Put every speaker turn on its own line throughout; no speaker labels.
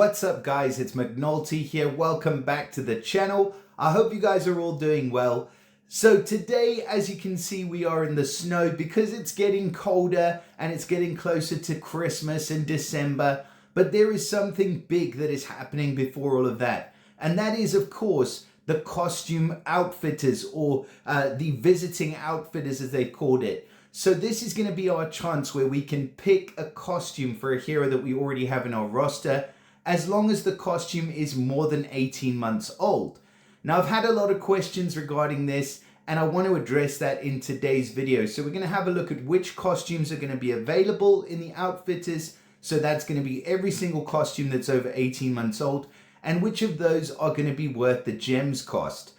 What's up guys, it's McNulty here. Welcome back to the channel. I hope you guys are all doing well. So today, as you can see, we are in the snow because it's getting colder and it's getting closer to Christmas in December. But there is something big that is happening before all of that. And that is, of course, the costume outfitters or the visiting outfitters as they've called it. So this is going to be our chance where we can pick a costume for a hero that we already have in our roster, as long as the costume is more than 18 months old. Now, I've had a lot of questions regarding this, and I want to address that in today's video. So we're going to have a look at which costumes are going to be available in the outfitters. So that's going to be every single costume that's over 18 months old, and which of those are going to be worth the gems cost.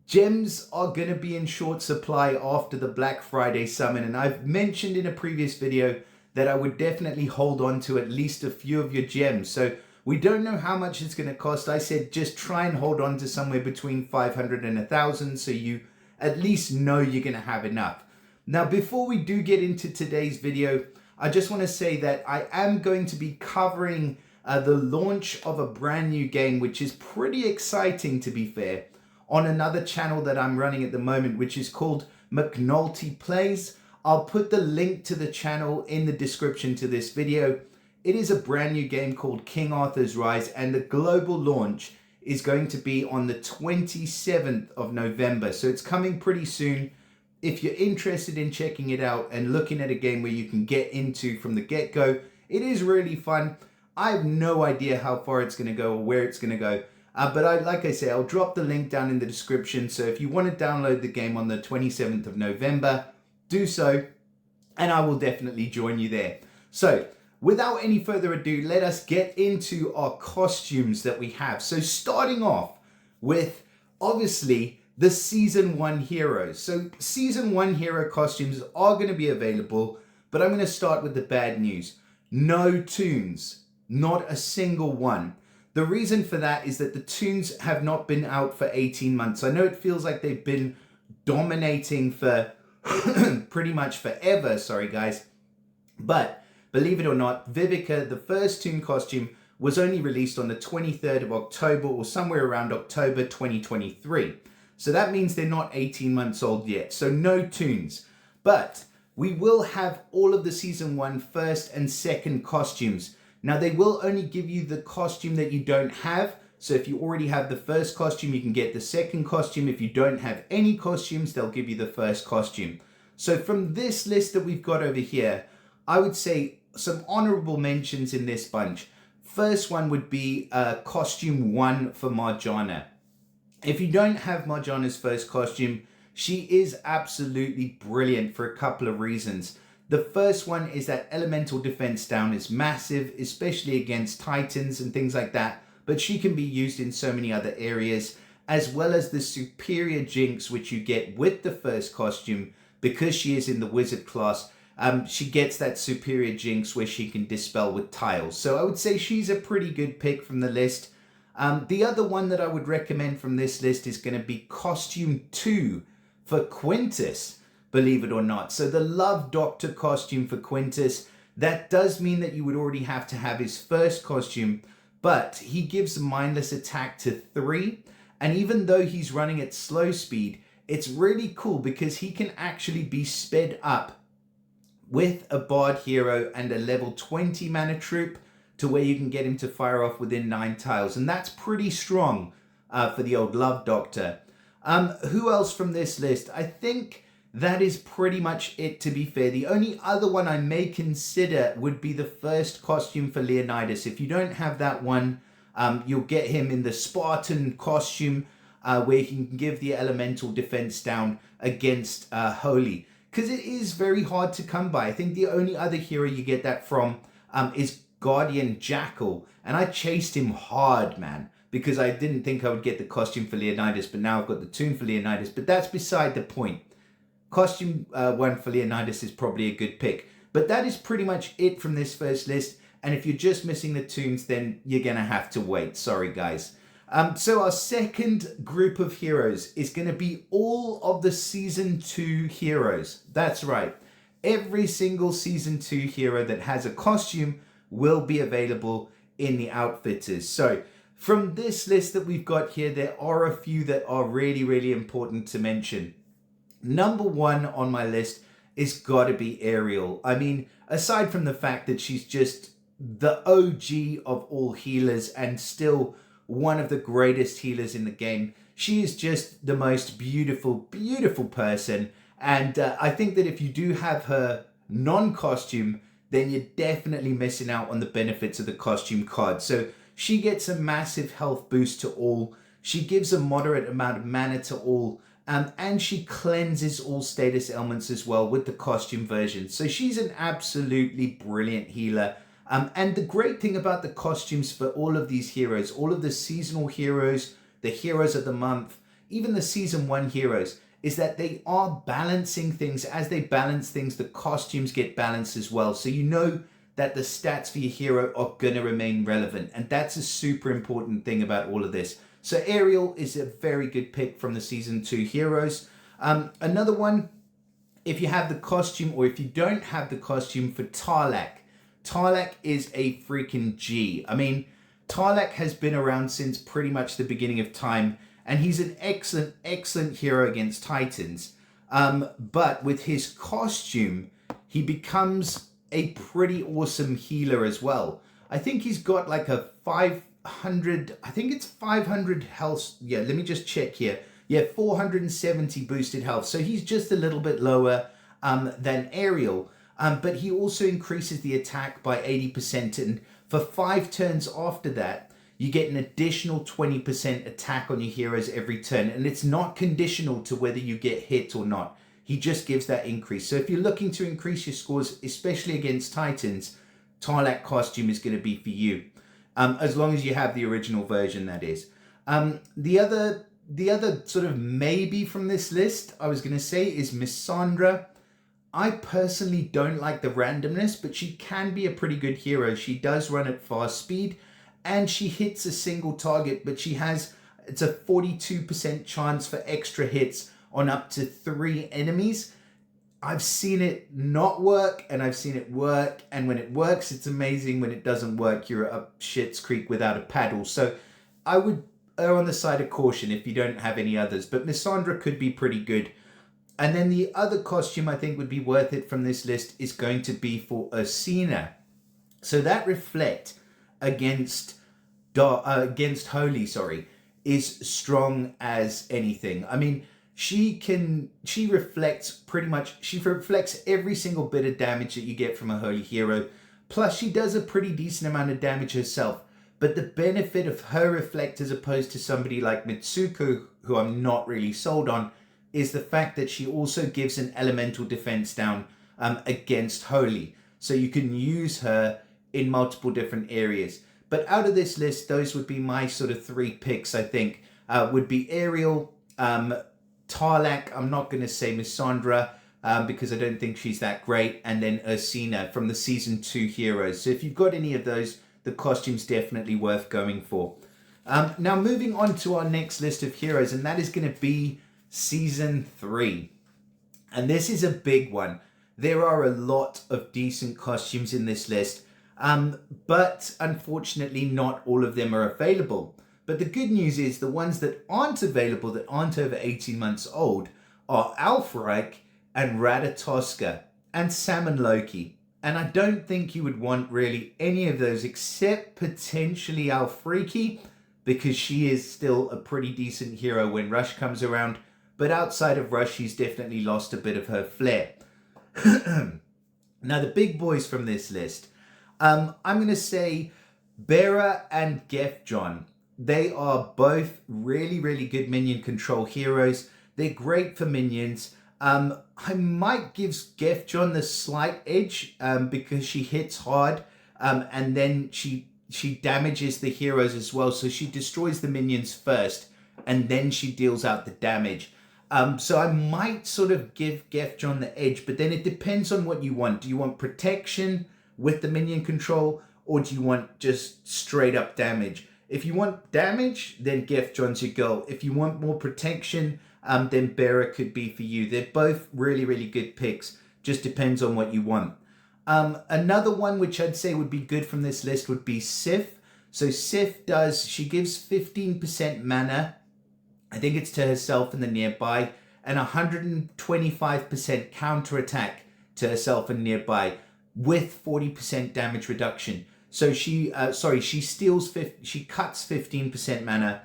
Gems are going to be in short supply after the Black Friday summon, and I've mentioned in a previous video that I would definitely hold on to at least a few of your gems. So we don't know how much it's going to cost. I said just try and hold on to somewhere between 500 and 1,000 so you at least know you're going to have enough. Now, before we do get into today's video, I just want to say that I am going to be covering the launch of a brand new game, which is pretty exciting to be fair, on another channel that I'm running at the moment, which is called McNulty Plays. I'll put the link to the channel in the description to this video. It is a brand new game called King Arthur's Rise, and the global launch is going to be on the 27th of November. So it's coming pretty soon. If you're interested in checking it out and looking at a game where you can get into from the get-go, it is really fun. I have no idea how far it's going to go or where it's going to go. But like I say, I'll drop the link down in the description. So if you want to download the game on the 27th of November, do so, and I will definitely join you there. So without any further ado, let us get into our costumes that we have. So starting off with, obviously, the Season 1 heroes. So Season 1 hero costumes are going to be available, but I'm going to start with the bad news. No toons, not a single one. The reason for that is that the toons have not been out for 18 months. I know it feels like they've been dominating for pretty much forever, sorry guys, but believe it or not, Vivica, the first toon costume, was only released on the 23rd of October or somewhere around October 2023. So that means they're not 18 months old yet. So no toons. But we will have all of the Season 1 first and second costumes. Now, they will only give you the costume that you don't have. So if you already have the first costume, you can get the second costume. If you don't have any costumes, they'll give you the first costume. So from this list that we've got over here, I would say some honorable mentions in this bunch. First one would be costume 1 for Marjana. If you don't have Marjana's first costume, she is absolutely brilliant for a couple of reasons. The first one is that elemental defense down is massive, especially against titans and things like that, but she can be used in so many other areas, as well as the superior jinx which you get with the first costume. Because she is in the wizard class, she gets that superior jinx where she can dispel with tiles. So I would say she's a pretty good pick from the list. The other one that I would recommend from this list is going to be costume 2 for Quintus, believe it or not. So the Love Doctor costume for Quintus, that does mean that you would already have to have his first costume, but he gives mindless attack to 3. And even though he's running at slow speed, it's really cool because he can actually be sped up with a Bard hero and a level 20 mana troop to where you can get him to fire off within 9 tiles. And that's pretty strong for the old Love Doctor. Who else from this list? I think that is pretty much it, to be fair. The only other one I may consider would be the first costume for Leonidas. If you don't have that one, you'll get him in the Spartan costume where he can give the elemental defense down against Holy. Because it is very hard to come by. I think the only other hero you get that from is Guardian Jackal. And I chased him hard, man, because I didn't think I would get the costume for Leonidas, but now I've got the toon for Leonidas. But that's beside the point. Costume 1 for Leonidas is probably a good pick. But that is pretty much it from this first list. And if you're just missing the toons, then you're going to have to wait. Sorry, guys. So our second group of heroes is going to be all of the Season 2 heroes. That's right. Every single Season 2 hero that has a costume will be available in the outfitters. So from this list that we've got here, there are a few that are really, really important to mention. Number one on my list is gotta be Ariel. I mean, aside from the fact that she's just the OG of all healers and still one of the greatest healers in the game, she is just the most beautiful, beautiful person. And I think that if you do have her non-costume, then you're definitely missing out on the benefits of the costume card. So she gets a massive health boost to all. She gives a moderate amount of mana to all. And she cleanses all status elements as well with the costume version. So she's an absolutely brilliant healer. And the great thing about the costumes for all of these heroes, all of the seasonal heroes, the heroes of the month, even the season 1 heroes, is that they are balancing things. As they balance things, the costumes get balanced as well. So you know that the stats for your hero are going to remain relevant. And that's a super important thing about all of this. So Ariel is a very good pick from the season 2 heroes. Another one, if you have the costume or if you don't have the costume, for Tarlak. Tarlak is a freaking G. I mean, Tarlak has been around since pretty much the beginning of time, and he's an excellent, excellent hero against Titans. But with his costume, he becomes a pretty awesome healer as well. I think he's got like a 500, I think it's 500 health. Yeah, let me just check here. Yeah, 470 boosted health. So he's just a little bit lower than Ariel. But he also increases the attack by 80%. And for 5 turns after that, you get an additional 20% attack on your heroes every turn. And it's not conditional to whether you get hit or not. He just gives that increase. So if you're looking to increase your scores, especially against Titans, Tarlak costume is going to be for you. As long as you have the original version, that is. The other sort of maybe from this list, I was going to say, is Miss Sandra. I personally don't like the randomness, but she can be a pretty good hero. She does run at fast speed, and she hits a single target, but it's a 42% chance for extra hits on up to 3 enemies. I've seen it not work, and I've seen it work, and when it works, it's amazing. When it doesn't work, you're up shit's creek without a paddle. So I would err on the side of caution if you don't have any others, but Miss Sandra could be pretty good. And then the other costume I think would be worth it from this list is going to be for Ursina. So that Reflect against Holy, is strong as anything. I mean, she reflects every single bit of damage that you get from a Holy hero. Plus she does a pretty decent amount of damage herself. But the benefit of her Reflect as opposed to somebody like Mitsuko, who I'm not really sold on, is the fact that she also gives an elemental defense down against Holy. So you can use her in multiple different areas. But out of this list, those would be my sort of 3 picks, I think. Would be Ariel, Tarlak, I'm not going to say Miss Sandra, because I don't think she's that great. And then Ursina from the Season 2 heroes. So if you've got any of those, the costume's definitely worth going for. Now moving on to our next list of heroes, and that is going to be Season 3. And this is a big one. There are a lot of decent costumes in this list, but unfortunately not all of them are available. But the good news is the ones that aren't available, that aren't over 18 months old, are Alfreich and Ratatoska and Sam and Loki. And I don't think you would want really any of those except potentially Alfreiki, because she is still a pretty decent hero when Rush comes around. But outside of Rush, she's definitely lost a bit of her flair. Now, the big boys from this list, I'm going to say Bera and Gefjon. They are both really, really good minion control heroes. They're great for minions. I might give Gefjon the slight edge because she hits hard and then she damages the heroes as well. So she destroys the minions first and then she deals out the damage. So I might sort of give Gefjon the edge, but then it depends on what you want. Do you want protection with the minion control, or do you want just straight up damage? If you want damage, then Gefjon's your goal. If you want more protection, then Bera could be for you. They're both really, really good picks. Just depends on what you want. Another one which I'd say would be good from this list would be Sif. So Sif she gives 15% mana, I think it's to herself and the nearby, and 125% counterattack to herself and nearby with 40% damage reduction. So she cuts 15% mana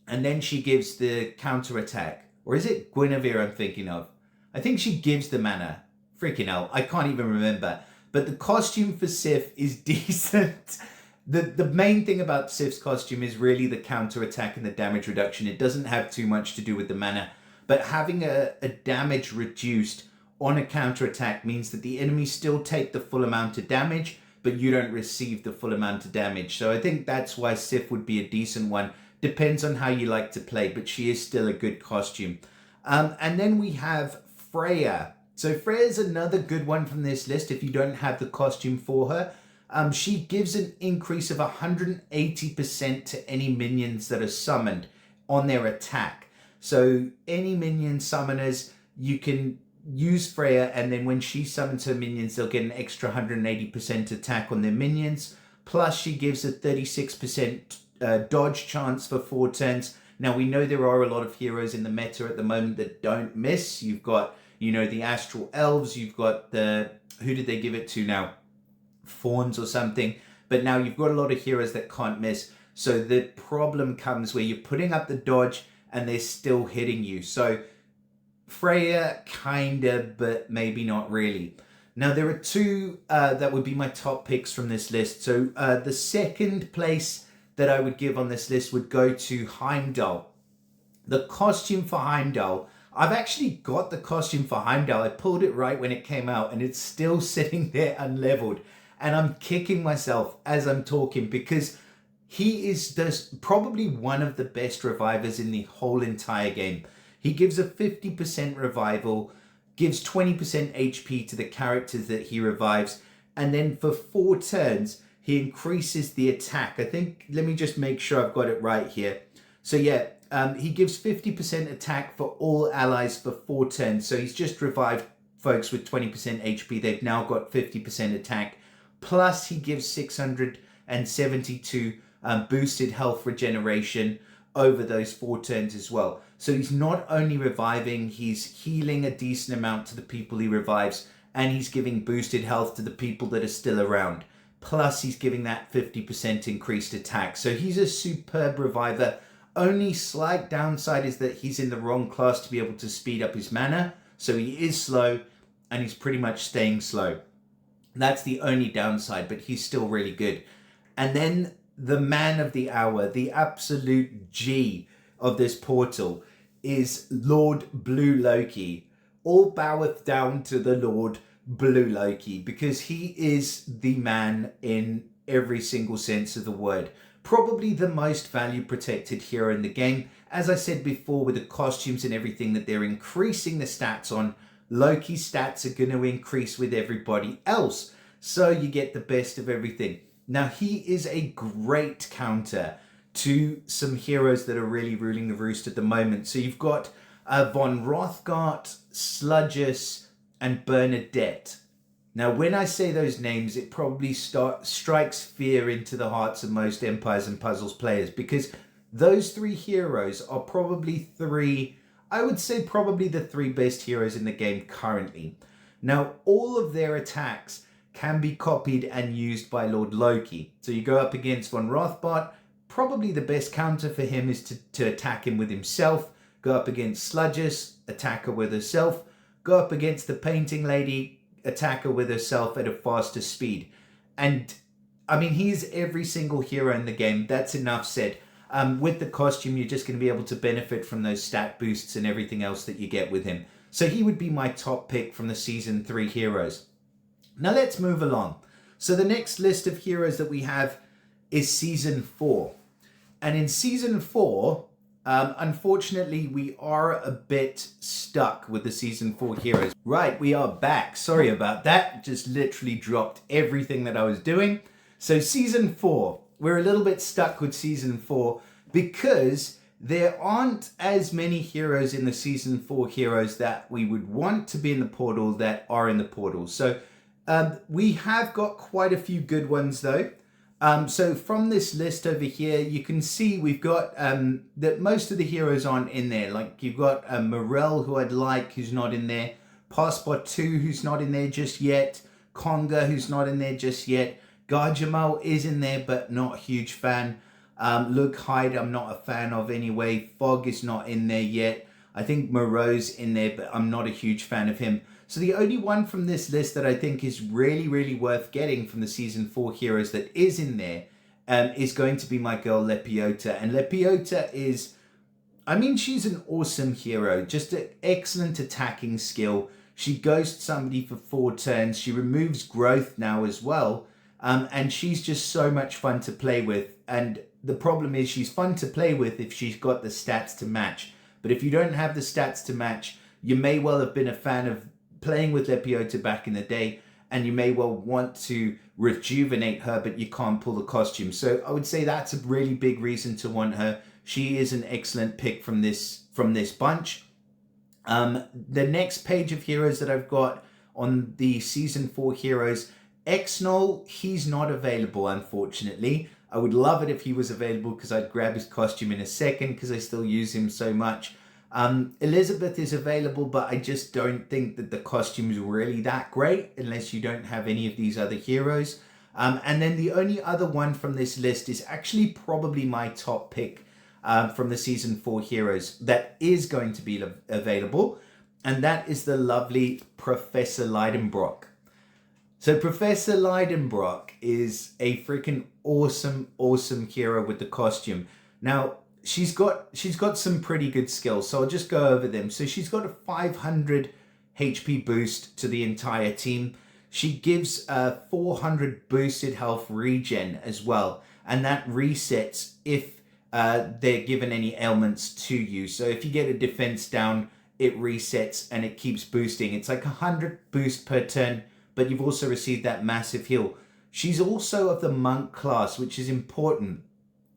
and then she gives the counterattack. Or is it Guinevere I'm thinking of? I think she gives the mana. Freaking hell, I can't even remember. But the costume for Sif is decent. The main thing about Sif's costume is really the counterattack and the damage reduction. It doesn't have too much to do with the mana. But having a damage reduced on a counterattack means that the enemies still take the full amount of damage, but you don't receive the full amount of damage. So I think that's why Sif would be a decent one. Depends on how you like to play, but she is still a good costume. And then we have Freya. So Freya's another good one from this list if you don't have the costume for her. She gives an increase of 180% to any minions that are summoned on their attack. So any minion summoners, you can use Freya, and then when she summons her minions, they'll get an extra 180% attack on their minions. Plus she gives a 36% dodge chance for 4 turns. Now we know there are a lot of heroes in the meta at the moment that don't miss. You've got, the Astral Elves, you've got who did they give it to now? Fawns or something. But now you've got a lot of heroes that can't miss. So the problem comes where you're putting up the dodge and they're still hitting you. So Freya, kinda, but maybe not really. Now there are two that would be my top picks from this list. So the second place that I would give on this list would go to Heimdall. The costume for Heimdall, I've actually got the costume for Heimdall. I pulled it right when it came out and it's still sitting there unleveled. And I'm kicking myself as I'm talking because he is probably one of the best revivers in the whole entire game. He gives a 50% revival, gives 20% HP to the characters that he revives, and then for 4 turns, he increases the attack. I think, let me just make sure I've got it right here. So yeah, he gives 50% attack for all allies for 4 turns. So he's just revived folks with 20% HP. They've now got 50% attack. Plus he gives 672 boosted health regeneration over those 4 turns as well. So he's not only reviving, he's healing a decent amount to the people he revives, and he's giving boosted health to the people that are still around. Plus he's giving that 50% increased attack. So he's a superb reviver. Only slight downside is that he's in the wrong class to be able to speed up his mana. So he is slow and he's pretty much staying slow. That's the only downside, but he's still really good. And then the man of the hour, the absolute G of this portal, is Lord Blue Loki. All boweth down to the Lord Blue Loki because he is the man in every single sense of the word. Probably the most value protected hero in the game. As I said before, with the costumes and everything that they're increasing the stats on, Loki's stats are going to increase with everybody else. So you get the best of everything. Now he is a great counter to some heroes that are really ruling the roost at the moment. So you've got Von Rothgart, Sludgus, and Bernadette. Now, when I say those names, it probably strikes fear into the hearts of most Empires and Puzzles players because those 3 heroes are probably probably the 3 best heroes in the game currently. Now, all of their attacks can be copied and used by Lord Loki. So you go up against Von Rothbart, probably the best counter for him is to attack him with himself. Go up against Sludgus, attack her with herself. Go up against the Painting Lady, attack her with herself at a faster speed. And I mean, he's every single hero in the game. That's enough said. With the costume, you're just going to be able to benefit from those stat boosts and everything else that you get with him. So he would be my top pick from the Season 3 heroes. Now let's move along. So the next list of heroes that we have is Season 4. And in Season 4, unfortunately, we are a bit stuck with the Season 4 heroes. Right, we are back. Sorry about that. Just literally dropped everything that I was doing. So Season 4, we're a little bit stuck with Season 4 because there aren't as many heroes in the Season 4 heroes that we would want to be in the portal that are in the portal. So we have got quite a few good ones though. So from this list over here, you can see we've got that most of the heroes aren't in there. Like you've got Morel, who I'd like, who's not in there. Passport 2, who's not in there just yet. Conga, who's not in there just yet. Garjamal is in there, but not a huge fan. Luke Hyde, I'm not a fan of anyway. Fog is not in there yet. I think Moreau's in there, but I'm not a huge fan of him. So the only one from this list that I think is really, really worth getting from the Season 4 heroes that is in there is going to be my girl Lepiota. And Lepiota is, I mean, she's an awesome hero. Just an excellent attacking skill. She ghosts somebody for 4 turns. She removes growth now as well. And she's just so much fun to play with. And the problem is she's fun to play with if she's got the stats to match. But if you don't have the stats to match, you may well have been a fan of playing with Lepiota back in the day, and you may well want to rejuvenate her, but you can't pull the costume. So I would say that's a really big reason to want her. She is an excellent pick from this bunch. The next page of heroes that I've got on the Season 4 heroes, Exnol, he's not available, unfortunately. I would love it if he was available because I'd grab his costume in a second because I still use him so much. Elizabeth is available, but I just don't think that the costume is really that great unless you don't have any of these other heroes. And then the only other one from this list is actually probably my top pick from the Season 4 heroes that is going to be available. And that is the lovely Professor Leidenbrock. So Professor Leidenbrock is a freaking awesome hero with the costume. Now, she's got some pretty good skills, so I'll just go over them. So she's got a 500 HP boost to the entire team. She gives 400 boosted health regen as well, and that resets if they're given any ailments to you. So if you get a defense down, it resets and it keeps boosting. It's like 100 boost per turn, but you've also received that massive heal. She's also of the monk class, which is important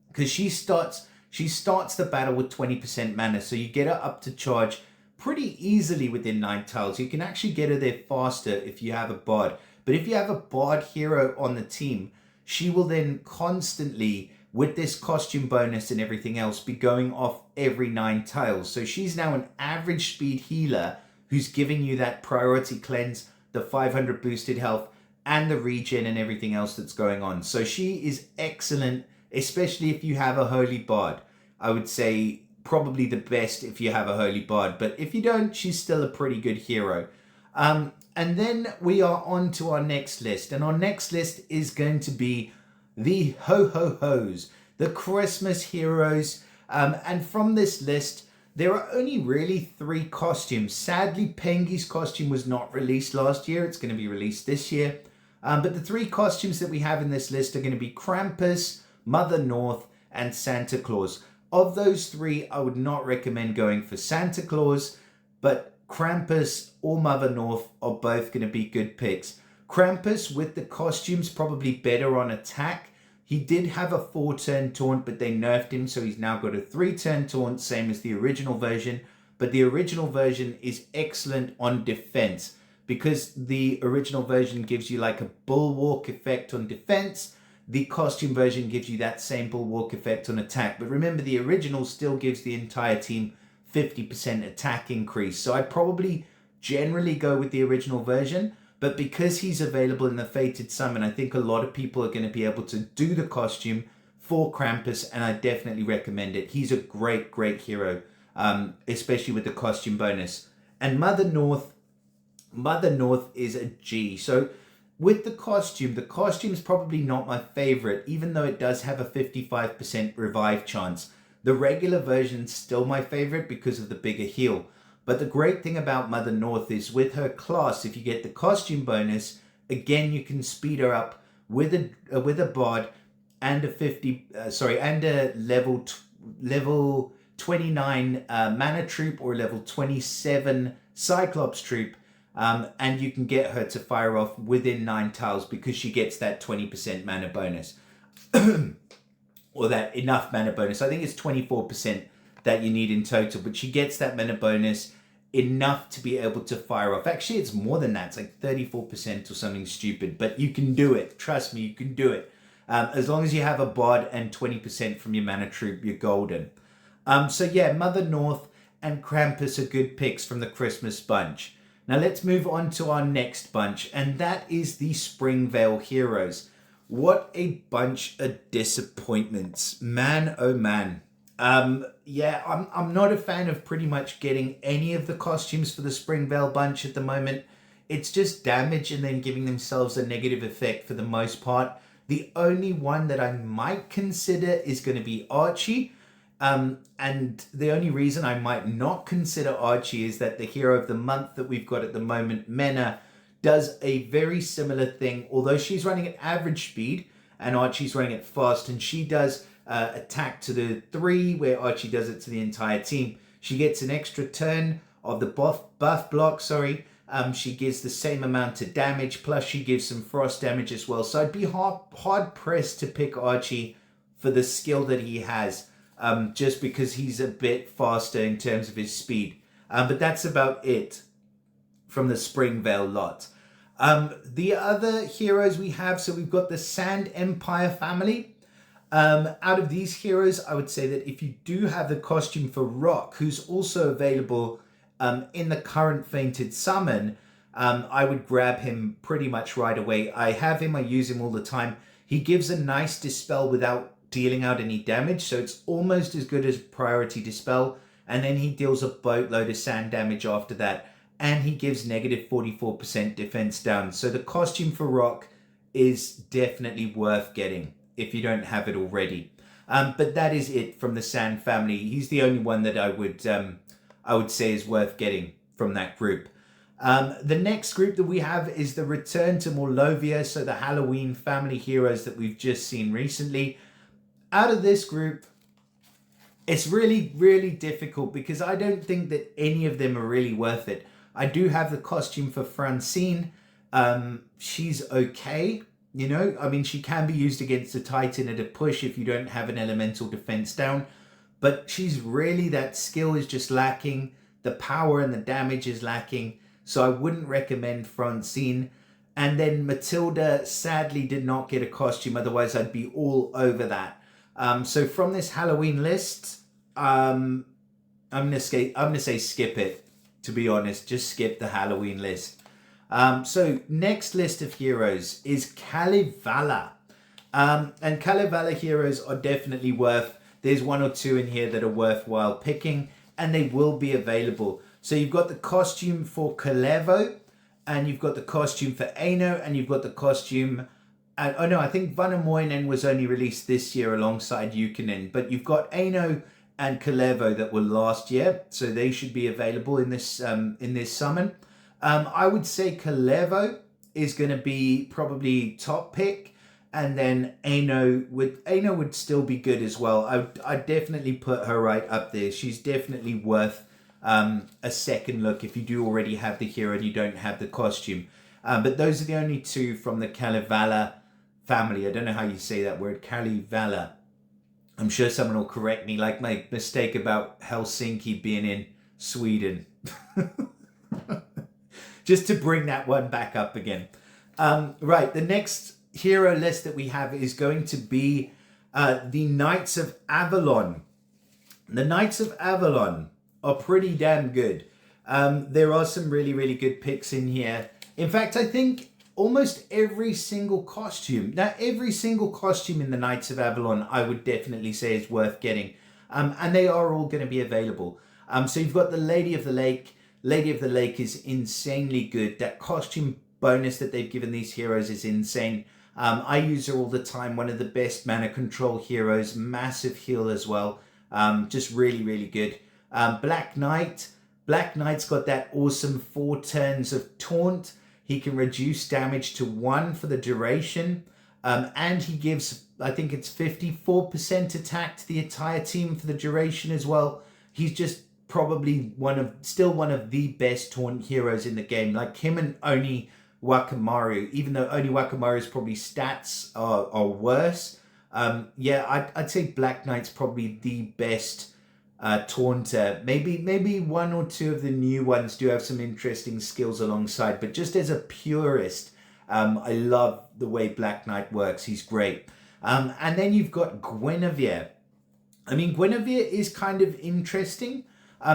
because she starts the battle with 20% mana, so you get her up to charge pretty easily within 9 tiles. You can actually get her there faster if you have a bard. But if you have a bard hero on the team, she will then constantly, with this costume bonus and everything else, be going off every 9 tiles. So she's now an average speed healer who's giving you that priority cleanse, the 500 boosted health, and the regen and everything else that's going on. So she is excellent, especially if you have a holy bard. I would say probably the best if you have a holy bard, but if you don't, she's still a pretty good hero. And then we are on to our next list, and our next list is going to be the ho-ho-hos, the Christmas heroes. And from this list, there are only really 3 costumes. Sadly, Pengi's costume was not released last year. It's going to be released this year. But the 3 costumes that we have in this list are going to be Krampus, Mother North, and Santa Claus. Of those 3, I would not recommend going for Santa Claus, but Krampus or Mother North are both going to be good picks. Krampus with the costumes probably better on attack. He did have a 4-turn taunt, but they nerfed him, so he's now got a 3-turn taunt, same as the original version. But the original version is excellent on defense, because the original version gives you like a bulwark effect on defense. The costume version gives you that same bulwark effect on attack. But remember, the original still gives the entire team 50% attack increase. So I'd probably generally go with the original version. But because he's available in the Fated Summon, I think a lot of people are going to be able to do the costume for Krampus, and I definitely recommend it. He's a great hero, especially with the costume bonus. And Mother North is a G. So with the costume's probably not my favorite, even though it does have a 55% revive chance. The regular version's still my favorite because of the bigger heal. But the great thing about Mother North is with her class, if you get the costume bonus, again you can speed her up with a bard and a level 29 mana troop or level 27 Cyclops troop, and you can get her to fire off within 9 tiles because she gets that 20% mana bonus or that enough mana bonus. I think it's 24% that you need in total, but she gets that mana bonus enough to be able to fire off. Actually, it's more than that. It's like 34% or something stupid, but you can do it. Trust me, you can do it. As long as you have a bod and 20% from your mana troop, you're golden. So yeah, Mother North and Krampus are good picks from the Christmas bunch. Now let's move on to our next bunch, and that is the Springvale Heroes. What a bunch of disappointments. Man, oh man. Yeah, I'm not a fan of pretty much getting any of the costumes for the Springvale bunch at the moment. It's just damage and then giving themselves a negative effect for the most part. The only one that I might consider is going to be Archie. And the only reason I might not consider Archie is that the hero of the month that we've got at the moment, Mena, does a very similar thing. Although she's running at average speed and Archie's running at fast, and she does attack to the 3 where Archie does it to the entire team. She gets an extra turn of the buff block, she gives the same amount of damage, plus she gives some frost damage as well. So I'd be hard pressed to pick Archie for the skill that he has, just because he's a bit faster in terms of his speed. But that's about it from the Springvale lot. The other heroes we have, so we've got the Sand Empire family. Out of these heroes, I would say that if you do have the costume for Rock, who's also available in the current Fainted Summon, I would grab him pretty much right away. I have him, I use him all the time. He gives a nice dispel without dealing out any damage, so it's almost as good as priority dispel, and then he deals a boatload of sand damage after that, and he gives negative 44% defense down. So the costume for Rock is definitely worth getting if you don't have it already. But that is it from the Sand family. He's the only one that I would say is worth getting from that group. The next group that we have is the Return to Morlovia, so the Halloween family heroes that we've just seen recently. Out of this group, it's really, really difficult because I don't think that any of them are really worth it. I do have the costume for Francine. She's okay. You know, I mean, she can be used against a Titan at a push if you don't have an elemental defense down. But she's really, that skill is just lacking. The power and the damage is lacking. So I wouldn't recommend Francine. And then Matilda sadly did not get a costume. Otherwise, I'd be all over that. So from this Halloween list, I'm gonna say skip it, to be honest. Just skip the Halloween list. So next list of heroes is Kalevala. And Kalevala heroes are definitely worth, there's 1 or 2 in here that are worthwhile picking, and they will be available. So you've got the costume for Kalevo, and you've got the costume for Aino, and you've got the costume, oh no, I think Vanamoinen was only released this year alongside Yukinen, but you've got Aino and Kalevo that were last year, so they should be available in this summon. I would say Kalevo is going to be probably top pick, and then Aino would still be good as well. I'd definitely put her right up there. She's definitely worth a second look if you do already have the hero and you don't have the costume. But those are the only 2 from the Kalevala family. I don't know how you say that word, Kalevala. I'm sure someone will correct me, like my mistake about Helsinki being in Sweden. Just to bring that one back up again. Right, the next hero list that we have is going to be the Knights of Avalon. The Knights of Avalon are pretty damn good. There are some really, really good picks in here. In fact, I think almost every single costume in the Knights of Avalon, I would definitely say is worth getting. And they are all going to be available. So you've got the Lady of the Lake. Lady of the Lake is insanely good. That costume bonus that they've given these heroes is insane. I use her all the time. One of the best mana control heroes. Massive heal as well. Just really, really good. Black Knight. Black Knight's got that awesome 4 turns of taunt. He can reduce damage to 1 for the duration. And he gives, I think it's 54% attack to the entire team for the duration as well. He's just probably still one of the best taunt heroes in the game. Like him and Oni Wakamaru, even though Oni Wakamaru's probably stats are worse. Yeah, I'd say Black Knight's probably the best taunter. Maybe 1 or 2 of the new ones do have some interesting skills alongside, but just as a purist, I love the way Black Knight works. He's great. And then you've got Guinevere. I mean, Guinevere is kind of interesting.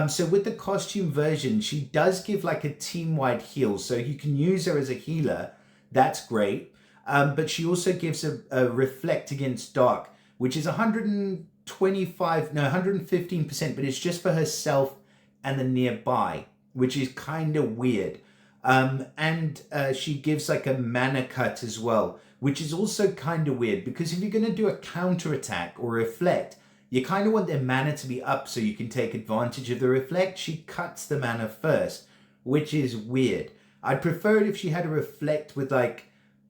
So with the costume version, she does give like a team-wide heal. So you can use her as a healer. That's great. But she also gives a reflect against dark, which is 115%, but it's just for herself and the nearby, which is kind of weird. And she gives like a mana cut as well, which is also kind of weird, because if you're going to do a counter attack or reflect, you kind of want their mana to be up so you can take advantage of the reflect. She cuts the mana first, which is weird. I'd prefer it if she had a reflect with like,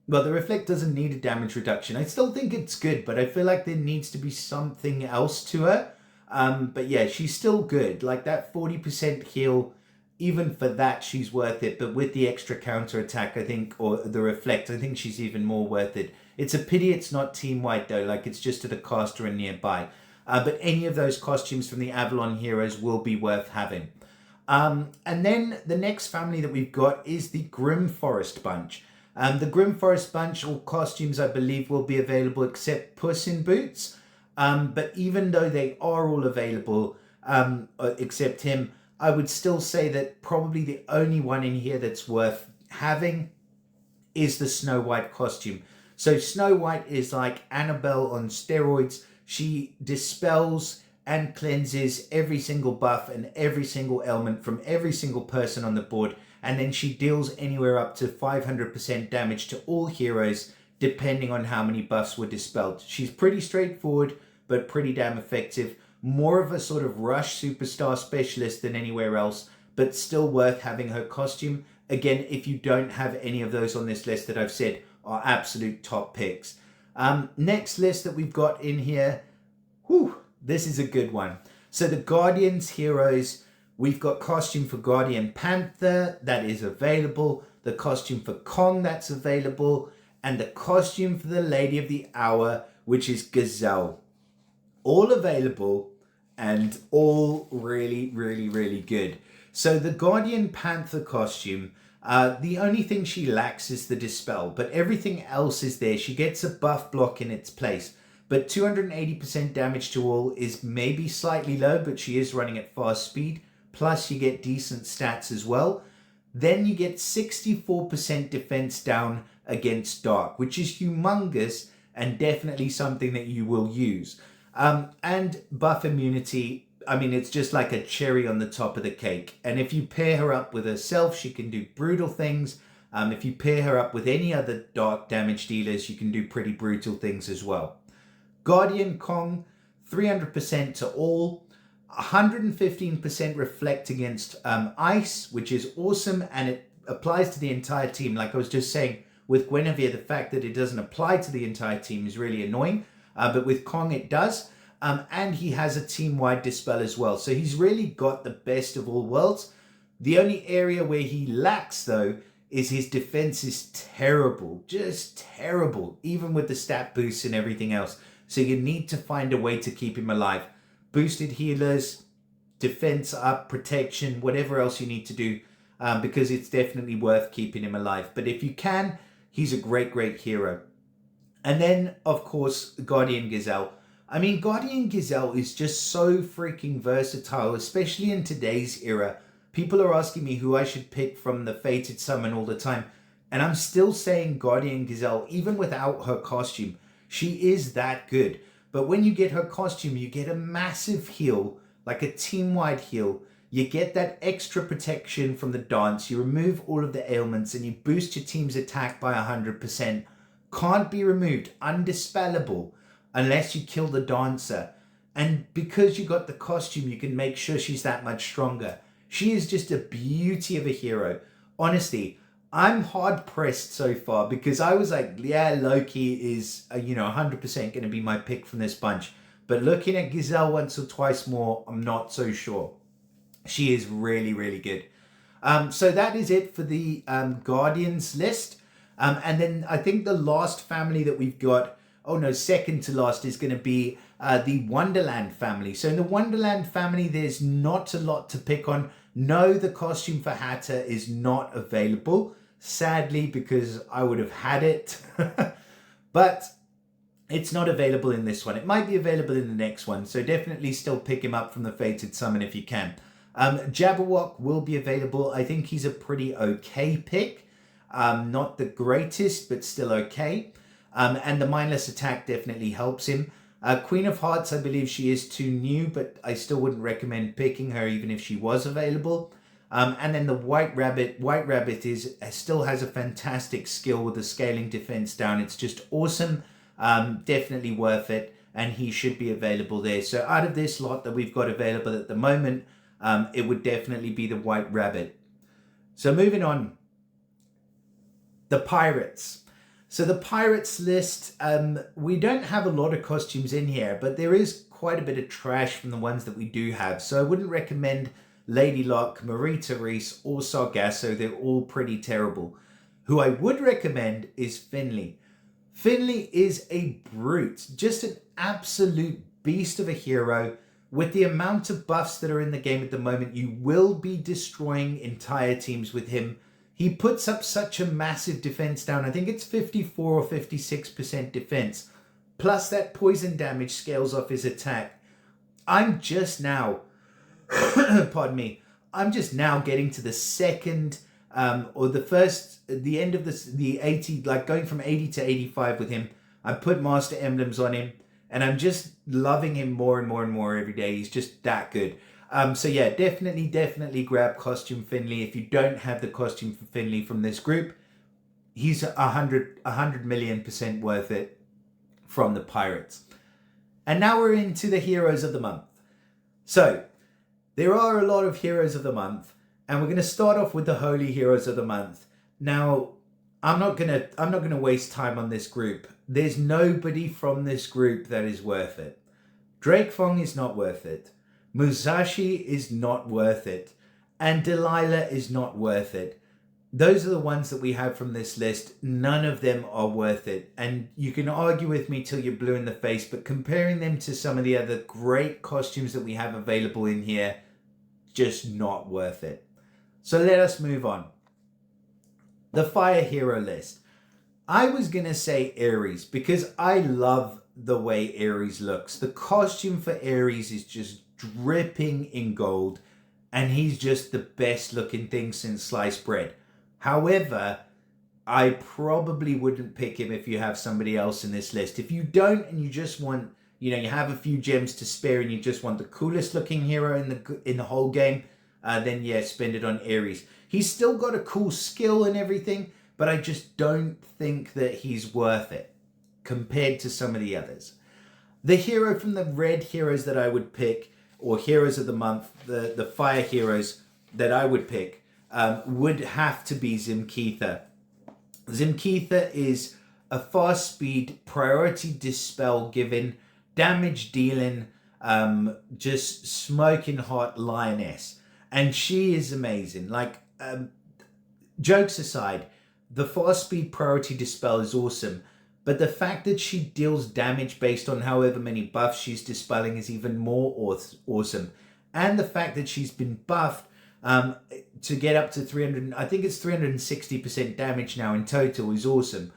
well, the reflect doesn't need a damage reduction. I still think it's good, but I feel like there needs to be something else to her. But yeah, she's still good. Like that 40% heal, even for that, she's worth it. But with the extra counter attack, I think, or the reflect, I think she's even more worth it. It's a pity it's not team-wide though. Like it's just to the caster and nearby. But any of those costumes from the Avalon Heroes will be worth having. And then the next family that we've got is the Grim Forest Bunch. The Grim Forest Bunch, all costumes I believe will be available except Puss in Boots. But even though they are all available, except him, I would still say that probably the only one in here that's worth having is the Snow White costume. So Snow White is like Annabelle on steroids. She dispels and cleanses every single buff and every single ailment from every single person on the board. And then she deals anywhere up to 500% damage to all heroes, depending on how many buffs were dispelled. She's pretty straightforward, but pretty damn effective. More of a sort of rush superstar specialist than anywhere else, but still worth having her costume. Again, if you don't have any of those on this list that I've said, are absolute top picks. Next list that we've got in here, this is a good one. So the Guardians Heroes, we've got costume for Guardian Panther that is available, the costume for Kong that's available, and the costume for the Lady of the Hour, which is Gazelle. All available and all really, really, really good. So the Guardian Panther costume, the only thing she lacks is the dispel, but everything else is there. She gets a buff block in its place, but 280% damage to all is maybe slightly low, but she is running at fast speed. Plus you get decent stats as well. Then you get 64% defense down against dark, which is humongous and definitely something that you will use. And buff immunity, I mean, it's just like a cherry on the top of the cake. And if you pair her up with herself, she can do brutal things. If you pair her up with any other dark damage dealers, you can do pretty brutal things as well. Guardian Kong, 300% to all, 115% reflect against ice, which is awesome, and it applies to the entire team. Like I was just saying, with Guinevere, the fact that it doesn't apply to the entire team is really annoying. But with Kong, it does. And he has a team-wide dispel as well. So he's really got the best of all worlds. The only area where he lacks, though, is his defense is terrible. Just terrible. Even with the stat boosts and everything else. So you need to find a way to keep him alive. Boosted healers, defense up, protection, whatever else you need to do. Because it's definitely worth keeping him alive. But if you can, he's a great, great hero. And then, of course, Guardian Gazelle. I mean, Guardian Gazelle is just so freaking versatile, especially in today's era. People are asking me who I should pick from the Fated Summon all the time. And I'm still saying Guardian Gazelle, even without her costume. She is that good. But when you get her costume, you get a massive heal, like a team-wide heal. You get that extra protection from the dance. You remove all of the ailments and you boost your team's attack by 100%. Can't be removed, undispellable, unless you kill the dancer. And because you got the costume, you can make sure she's that much stronger. She is just a beauty of a hero. Honestly, I'm hard pressed so far because I was like, yeah, Loki is, 100% going to be my pick from this bunch. But looking at Gazelle once or twice more, I'm not so sure. She is really, really good. So that is it for the Guardians list. And then I think the last family that we've got, second to last, is going to be the Wonderland family. So in the Wonderland family, there's not a lot to pick on. No, the costume for Hatter is not available, sadly, because I would have had it. But It's not available in this one. It might be available in the next one, so definitely still pick him up from the Fated Summon if you can. Jabberwock will be available. I think he's a pretty okay pick. Not the greatest, but still okay. And the Mindless Attack definitely helps him. Queen of Hearts, I believe she is too new, but I still wouldn't recommend picking her even if she was available. And then the White Rabbit. White Rabbit still has a fantastic skill with the scaling defense down. It's just awesome. Definitely worth it. And he should be available there. So out of this lot that we've got available at the moment, it would definitely be the White Rabbit. So moving on. The Pirates. So the Pirates list, we don't have a lot of costumes in here, but there is quite a bit of trash from the ones that we do have. So I wouldn't recommend Lady Luck, Marie Therese, or Sargasso. They're all pretty terrible. Who I would recommend is Finley. Finley is a brute, just an absolute beast of a hero. With the amount of buffs that are in the game at the moment, you will be destroying entire teams with him. He puts up such a massive defense down. I think it's 54 or 56% defense. Plus that poison damage scales off his attack. I'm just now, pardon me, I'm just now getting to the second, or the end of the 80, like going from 80 to 85 with him. I put Master Emblems on him, and I'm just loving him more and more and more every day. He's just that good. So yeah, definitely grab Costume Finley. If you don't have the Costume for Finley from this group, he's 100 million% worth it from the Pirates. And now we're into the Heroes of the Month. So there are a lot of Heroes of the Month, and we're going to start off with the Holy Heroes of the Month. Now, I'm not gonna waste time on this group. There's nobody from this group that is worth it. Drake Fong is not worth it. Musashi is not worth it. And Delilah is not worth it. Those are the ones that we have from this list. None of them are worth it. And you can argue with me till you're blue in the face, but comparing them to some of the other great costumes that we have available in here, just not worth it. So let us move on. The Fire Hero list. I was going to say Ares because I love the way Ares looks. The costume for Ares is just dripping in gold, and he's just the best looking thing since sliced bread. However, I probably wouldn't pick him if you have somebody else in this list. If you don't, and you just want, you have a few gems to spare and you just want the coolest looking hero in the whole game, then yeah, spend it on Ares. He's still got a cool skill and everything, but I just don't think that he's worth it compared to some of the others. The hero from the red heroes that I would pick, or Heroes of the Month, the Fire Heroes that I would pick, would have to be Zimkeitha. Zimkeitha is a fast speed, priority dispel giving, damage dealing, just smoking hot lioness. And she is amazing. Like, jokes aside, the fast speed priority dispel is awesome. But the fact that she deals damage based on however many buffs she's dispelling is even more awesome. And the fact that she's been buffed to get up to 300, I think it's 360% damage now in total, is awesome.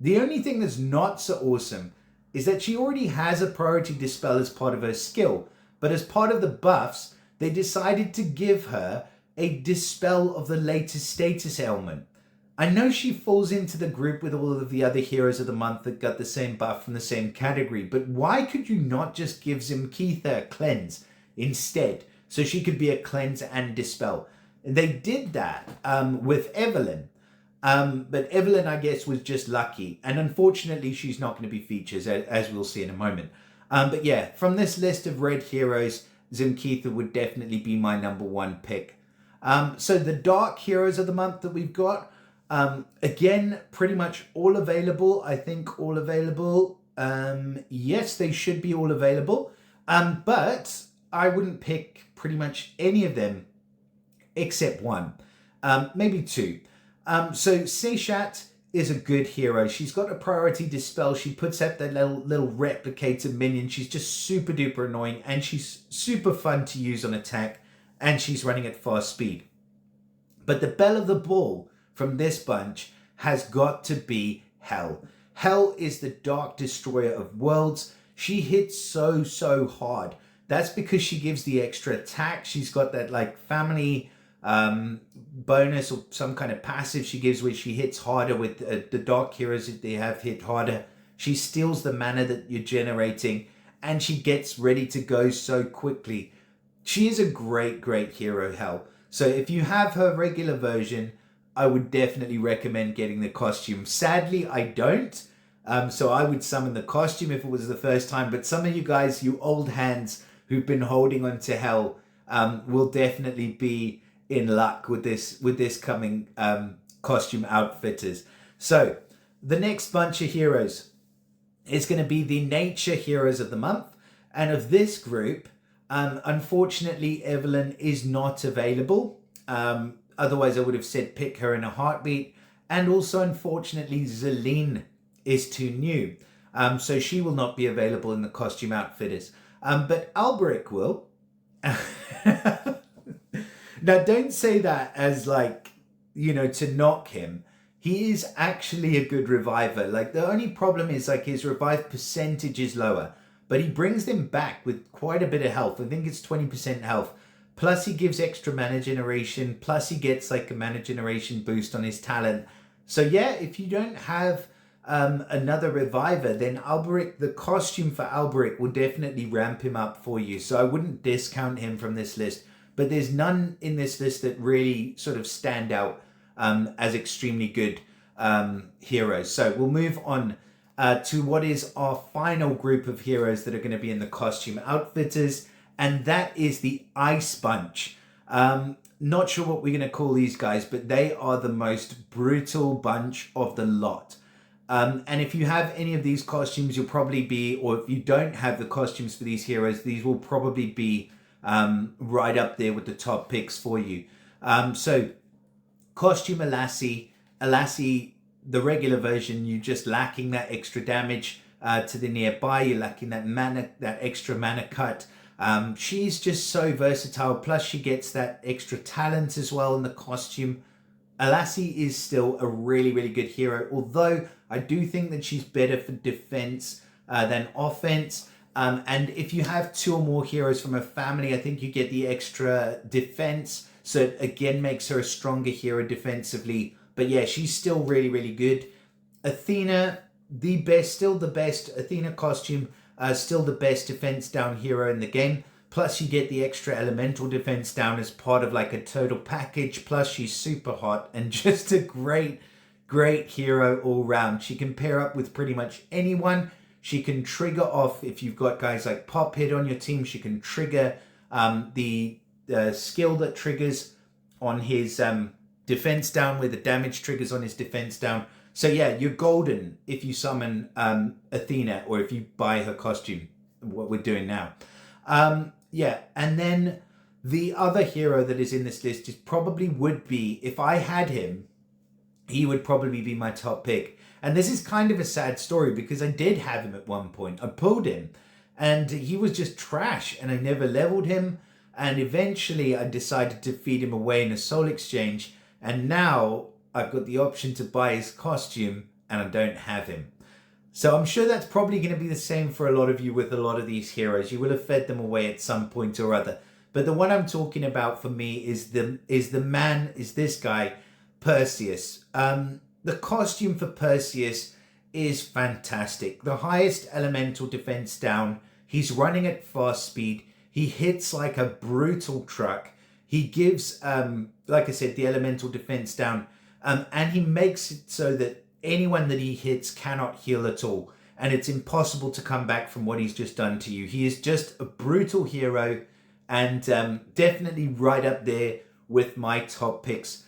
The only thing that's not so awesome is that she already has a priority dispel as part of her skill. But as part of the buffs, they decided to give her a dispel of the latest status ailment. I know she falls into the group with all of the other Heroes of the Month that got the same buff from the same category, but why could you not just give Zimkeitha a cleanse instead, so she could be a cleanse and dispel? They did that with Evelyn, but Evelyn, I guess, was just lucky, and unfortunately she's not going to be featured, as we'll see in a moment. But yeah, from this list of red heroes, Zimkeitha would definitely be my number one pick. So the Dark Heroes of the Month that we've got, again, pretty much all available. I think all available. Yes, they should be all available. But I wouldn't pick pretty much any of them except one, maybe two. So Seishat is a good hero. She's got a priority dispel. She puts up that little replicator minion. She's just super duper annoying, and she's super fun to use on attack, and she's running at fast speed. But the belle of the ball from this bunch has got to be Hel. Hel is the Dark Destroyer of Worlds. She hits so hard. That's because she gives the extra attack. She's got that like family bonus or some kind of passive she gives where she hits harder with the Dark Heroes that they have hit harder. She steals the mana that you're generating and she gets ready to go so quickly. She is a great hero, Hel. So if you have her regular version, I would definitely recommend getting the costume. Sadly, I don't. So I would summon the costume if it was the first time. But some of you guys, you old hands who've been holding on to Hel, will definitely be in luck with this coming costume outfitters. So the next bunch of heroes is going to be the Nature Heroes of the Month. And of this group, unfortunately, Avalon is not available. Otherwise, I would have said pick her in a heartbeat. And also, unfortunately, Lien is too new. So she will not be available in the costume outfitters. But Alberic will. Now, don't say that as like, to knock him. He is actually a good reviver. Like, the only problem is like his revive percentage is lower. But he brings them back with quite a bit of health. I think it's 20% health. Plus he gives extra mana generation. Plus he gets like a mana generation boost on his talent. So yeah, if you don't have another reviver, then Alberic, the costume for Alberic will definitely ramp him up for you. So I wouldn't discount him from this list. But there's none in this list that really sort of stand out as extremely good heroes. So we'll move on to what is our final group of heroes that are going to be in the costume outfitters, and that is the Ice Bunch. Not sure what we're going to call these guys, but they are the most brutal bunch of the lot. And if you have any of these costumes, you'll probably be, or if you don't have the costumes for these heroes, these will probably be right up there with the top picks for you. So costume Alassie, the regular version, you're just lacking that extra damage to the nearby. You're lacking that mana, that extra mana cut. She's just so versatile. Plus she gets that extra talent as well in the costume. Alassie is still a really good hero, although I do think that she's better for defense than offense. And if you have two or more heroes from a family, I think you get the extra defense. So it again makes her a stronger hero defensively. But yeah, she's still really good. Athena, still the best. Athena costume, still the best defense down hero in the game. Plus you get the extra elemental defense down as part of like a total package. Plus she's super hot and just a great hero all round. She can pair up with pretty much anyone. She can trigger off, if you've got guys like Pophead on your team, she can trigger the skill that triggers on his defense down, where the damage triggers on his defense down. So yeah, you're golden if you summon Athena or if you buy her costume, what we're doing now. Yeah, and then the other hero that is in this list is probably would be, if I had him, he would probably be my top pick. And this is kind of a sad story because I did have him at one point. I pulled him and he was just trash and I never leveled him. And eventually I decided to feed him away in a soul exchange. And now I've got the option to buy his costume and I don't have him. So I'm sure that's probably going to be the same for a lot of you with a lot of these heroes. You will have fed them away at some point or other. But the one I'm talking about for me is this guy, Perseus. The costume for Perseus is fantastic. The highest elemental defense down. He's running at fast speed. He hits like a brutal truck. He gives, like I said, the elemental defense down. And he makes it so that anyone that he hits cannot heal at all. And it's impossible to come back from what he's just done to you. He is just a brutal hero and definitely right up there with my top picks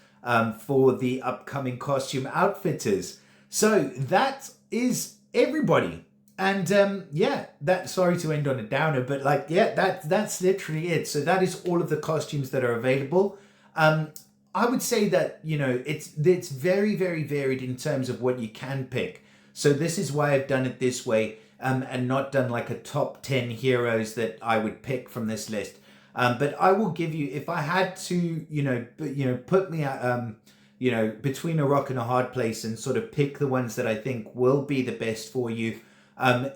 for the upcoming costume outfitters. So that is everybody. And yeah, sorry to end on a downer, but like, yeah, that's literally it. So that is all of the costumes that are available. I would say that, it's very varied in terms of what you can pick. So this is why I've done it this way and not done like a top 10 heroes that I would pick from this list. But I will give you, if I had to, put me you know, between a rock and a hard place and sort of pick the ones that I think will be the best for you,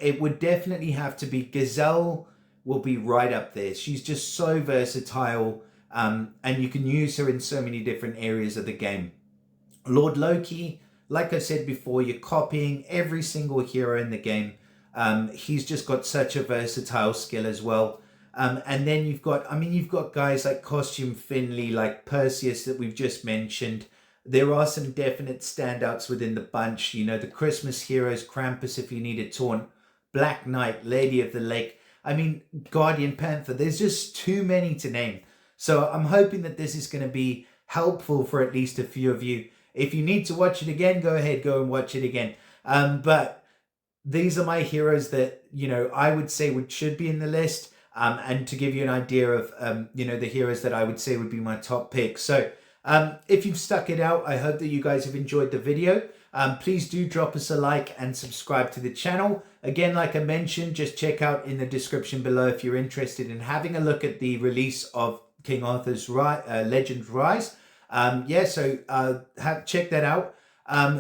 it would definitely have to be Gazelle. Will be right up there. She's just so versatile, and you can use her in so many different areas of the game. Lord Loki, like I said before, you're copying every single hero in the game. He's just got such a versatile skill as well. And then you've got guys like Costume Finley, like Perseus that we've just mentioned. There are some definite standouts within the bunch. You know, the Christmas heroes, Krampus if you need a taunt, Black Knight, Lady of the Lake. I mean, Guardian Panther. There's just too many to name. So I'm hoping that this is going to be helpful for at least a few of you. If you need to watch it again, go ahead, go and watch it again. But these are my heroes that, you know, I would say should be in the list. And to give you an idea of, you know, the heroes that I would say would be my top picks. So if you've stuck it out, I hope that you guys have enjoyed the video. Please do drop us a like and subscribe to the channel. Again, like I mentioned, just check out in the description below if you're interested in having a look at the release of King Arthur's Legend Rise. Check that out.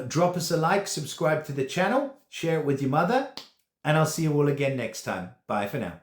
Drop us a like, subscribe to the channel, share it with your mother, and I'll see you all again next time. Bye for now.